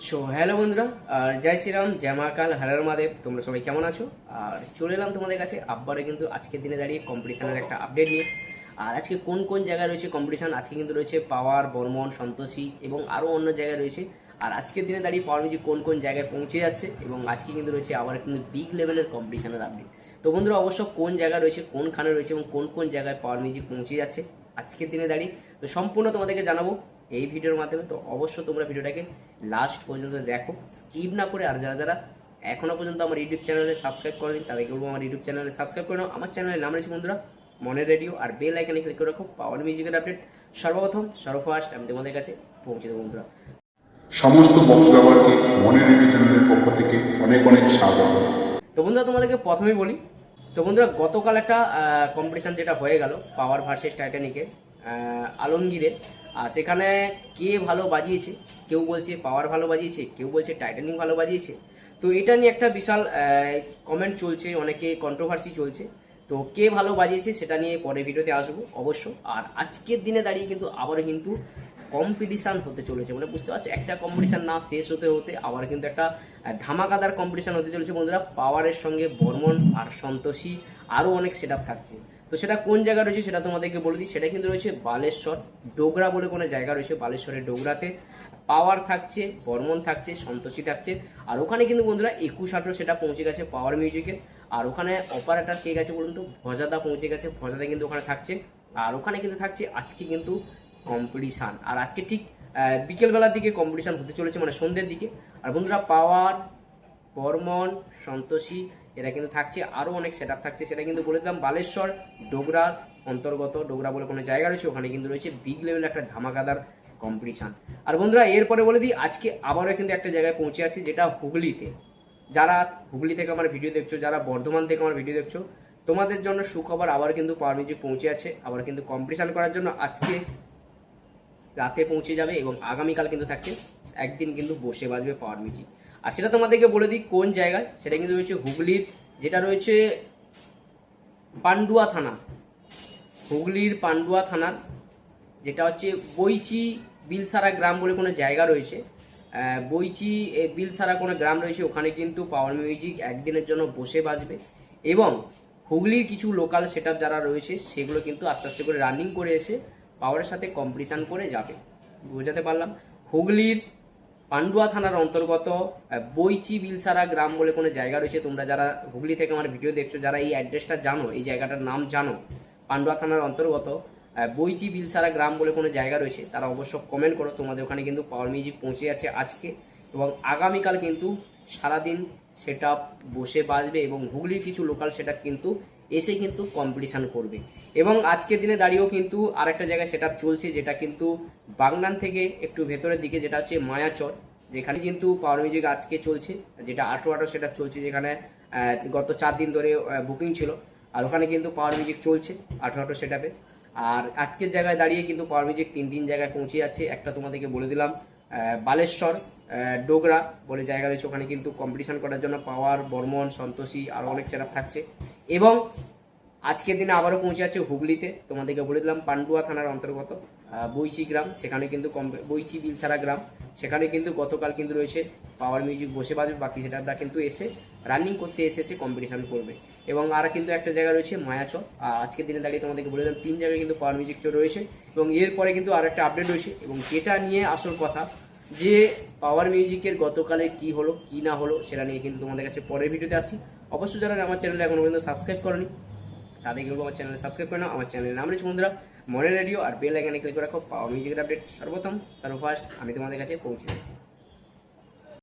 So hello বন্ধুরা, আর জয় শ্রীরাম, জয় মহাকাল, হর মহাদেব। তোমরা সবাই কেমন আছো? আর চলে এলাম তোমাদের কাছে আবারও কিন্তু আজকের দিনে দাঁড়িয়ে কম্পিটিশনের একটা আপডেট নিয়ে। আর আজকে কোন কোন জায়গায় রয়েছে কম্পিটিশন, আজকে কিন্তু রয়েছে পাওয়ার, বর্মন, সন্তোষী এবং আরও অন্য জায়গায় রয়েছে। আর আজকের দিনে দাঁড়িয়ে পাওয়ার মিউজিক কোন কোন জায়গায় পৌঁছে যাচ্ছে এবং আজকে কিন্তু রয়েছে আবার কিন্তু বিগ লেভেলের কম্পিটিশনের আপডেট। তো বন্ধুরা অবশ্য কোন জায়গায় রয়েছে, কোনখানে রয়েছে এবং কোন কোন জায়গায় পাওয়ার মিউজিক পৌঁছে যাচ্ছে আজকের দিনে দাঁড়িয়ে, তো সম্পূর্ণ তোমাদেরকে জানাবো এই ভিডিওর মাধ্যমে। তো অবশ্যই তোমরা ভিডিওটাকে লাস্ট পর্যন্ত দেখো, স্কিপ না করে। আর যারা যারা এখনো পর্যন্ত আমার ইউটিউব চ্যানেলে সাবস্ক্রাইব করেনি তাদেরকে বলবো আমার ইউটিউব চ্যানেলে সাবস্ক্রাইব করে নাও। আমার চ্যানেলের নাম রয়েছে বন্ধুরা মনের রেডিও, আর বেল আইকনে ক্লিক করে রাখো পাওয়ার মিউজিকের আপডেট সর্বপ্রথম সর্বফার্স্ট আমি তোমাদের কাছে পৌঁছে দেবো বন্ধুরা। সমস্ত বক্তব্যকে মনের রেডিও চ্যানেলের পক্ষ থেকে অনেক অনেক স্বাগত। তো বন্ধুরা তোমাদেরকে প্রথমেই বলি, তো বন্ধুরা গতকাল একটা কম্পিটিশান যেটা হয়ে গেল পাওয়ার ভার্সেস টাইটানিকের আলমগীরে, আর সেখানে কে ভালো বাজিয়েছে, কেউ বলছে পাওয়ার ভালো বাজিয়েছে, কেউ বলছে টাইটানিক ভালো বাজিয়েছে। তো এটা নিয়ে একটা বিশাল কমেন্ট চলছে, অনেকে কন্ট্রোভার্সি চলছে। তো কে ভালো বাজিয়েছে সেটা নিয়ে পরে ভিডিওতে আসবো অবশ্য। আর আজকের দিনে দাঁড়িয়ে কিন্তু আবারও কিন্তু কম্পিটিশান হতে চলেছে, মানে বুঝতে পারছো, একটা কম্পিটিশান না শেষ হতে হতে আবার কিন্তু একটা ধামাকাদার কম্পিটিশান হতে চলেছে বন্ধুরা। পাওয়ারের সঙ্গে বর্মন আর সন্তোষী আরও অনেক সেট আপ থাকছে। তো সেটা কোন জায়গা রয়েছে সেটা তোমাদেরকে বলে দিই, সেটা কিন্তু রয়েছে বালেশ্বর ডোগরা বলে কোনো জায়গা রয়েছে, বালেশ্বরের ডোগরাতে পাওয়ার থাকছে, বর্মন থাকছে, সন্তোষী থাকছে। আর ওখানে কিন্তু বন্ধুরা 21-18 সেটা পৌঁছে গেছে পাওয়ার মিউজিকের। আর ওখানে অপারেটার কে গেছে বলুন তো, ভজাদা পৌঁছে গেছে, ভজাদা কিন্তু ওখানে থাকছে। আর ওখানে কিন্তু থাকছে আজকে কিন্তু কম্পিটিশান, আর আজকে ঠিক বিকেলবেলার দিকে কম্পিটিশান হতে চলেছে, মানে সন্ধ্যের দিকে। আর বন্ধুরা পাওয়ার, বর্মন, সন্তোষী এরা কিন্তু থাকছে, আরও অনেক সেট আপ থাকছে, সেটা কিন্তু বলে দিলাম বালেশ্বর ডোগরা অন্তর্গত। ডোগরা বলে কোনো জায়গা রয়েছে, ওখানে কিন্তু রয়েছে বিগ লেভেল একটা ধামাকাদার কম্পিটিশান। আর বন্ধুরা এরপরে বলে দিই, আজকে আবারও কিন্তু একটা জায়গায় পৌঁছে আছে যেটা হুগলিতে। যারা হুগলি থেকে আমার ভিডিও দেখছো, যারা বর্ধমান থেকে আমার ভিডিও দেখছো, তোমাদের জন্য সুখবর, আবার কিন্তু পাওয়ার মিউজিক পৌঁছে আছে, আবার কিন্তু কম্পিটিশান করার জন্য আজকে রাতে পৌঁছে যাবে এবং আগামীকাল কিন্তু থাকছে একদিন কিন্তু বসে বাজবে পাওয়ার মিউজিক। আর সেটা তোমাদেরকে বলে দিই কোন জায়গায়, সেটা কিন্তু রয়েছে হুগলির, যেটা রয়েছে পান্ডুয়া থানা, হুগলির পান্ডুয়া থানার যেটা হচ্ছে বইচি বিলসারা গ্রাম বলে কোনো জায়গা রয়েছে, বইচি বিলসারা কোনো গ্রাম রয়েছে, ওখানে কিন্তু পাওয়ার মিউজিক একদিনের জন্য বসে বাজবে। এবং হুগলির কিছু লোকাল সেট যারা রয়েছে সেগুলো কিন্তু আস্তে আস্তে করে রানিং করে এসে পাওয়ারের সাথে কম্পিটিশান করে যাবে। বোঝাতে পারলাম? হুগলির পান্ডুয়া থানার অন্তর্গত বইচি বিলসারা গ্রাম বলে কোনো জায়গা রয়েছে, তোমরা যারা হুগলি থেকে আমার ভিডিও দেখছো, যারা এই অ্যাড্রেসটা জানো, এই জায়গাটার নাম জানো, পান্ডুয়া থানার অন্তর্গত বইচি বিলসারা গ্রাম বলে কোনো জায়গা রয়েছে, তারা অবশ্য কমেন্ট করো। তোমাদের ওখানে কিন্তু পাওয়ার মিউজিক পৌঁছে যাচ্ছে আজকে এবং আগামীকাল কিন্তু সারাদিন সেট আপ বসে বাজবে এবং হুগলির কিছু লোকাল সেট আপ কিন্তু এসে কিন্তু কম্পিটিশান করবে। এবং আজকের দিনে দাঁড়িয়েও কিন্তু আরেকটা জায়গায় সেট আপ চলছে, যেটা কিন্তু বাগনান থেকে একটু ভেতরের দিকে, যেটা হচ্ছে মায়াচর, যেখানে কিন্তু পাওয়ার মিউজিক আজকে চলছে, যেটা 18 সেট আপ চলছে, যেখানে গত 4 দিন ধরে বুকিং ছিল। আর ওখানে কিন্তু পাওয়ার মিউজিক চলছে 18 সেট আপে। আর আজকের জায়গায় দাঁড়িয়ে কিন্তু পাওয়ার মিউজিক 3 জায়গায় পৌঁছে যাচ্ছে। একটা তোমাদেরকে বলে দিলাম বালেশ্বর ডোগরা বলে জায়গা রয়েছে, ওখানে কিন্তু কম্পিটিশান করার জন্য পাওয়ার, বর্মন, সন্তোষী আরও অনেক সেট আপ থাকছে। এবং আজকের দিনে আবারও পৌঁছে যাচ্ছে হুগলিতে, তোমাদেরকে বলে দিলাম পান্ডুয়া থানার অন্তর্গত বইচি গ্রাম, সেখানে কিন্তু বইচি বিলসারা গ্রাম, সেখানে কিন্তু গতকাল কিন্তু রয়েছে পাওয়ার মিউজিক বসে বাজবে, বাকি সেটা কিন্তু এসে রানিং করতে এসে কম্পিটিশান করবে। এবং আর কিন্তু একটা জায়গা রয়েছে মায়াচর। আজকের দিনে দাঁড়িয়ে তোমাদেরকে বলে দিলাম 3 জায়গায় কিন্তু পাওয়ার মিউজিক রয়েছে। এবং এরপরে কিন্তু আর একটা আপডেট রয়েছে, এবং যেটা নিয়ে আসল কথা, যে পাওয়ার মিউজিকের গতকালে কি হলো কি না হলো সেটা নিয়ে কিন্তু তোমাদের কাছে পরের ভিডিওতে আসি। অবশ্যই যারা আমার চ্যানেলে এখনো পর্যন্ত সাবস্ক্রাইব করনি তাদেরকে বলবো আমার চ্যানেলে সাবস্ক্রাইব করে নাও। আমার চ্যানেলের নাম রয়েছে বন্ধুরা মনের রেডিও, আর বেল আইকনে ক্লিক করে রাখো পাওয়ার মিউজিকের আপডেট সর্বপ্রথম সর্বফার্স্ট আমি তোমাদের কাছে পৌঁছে দেবো।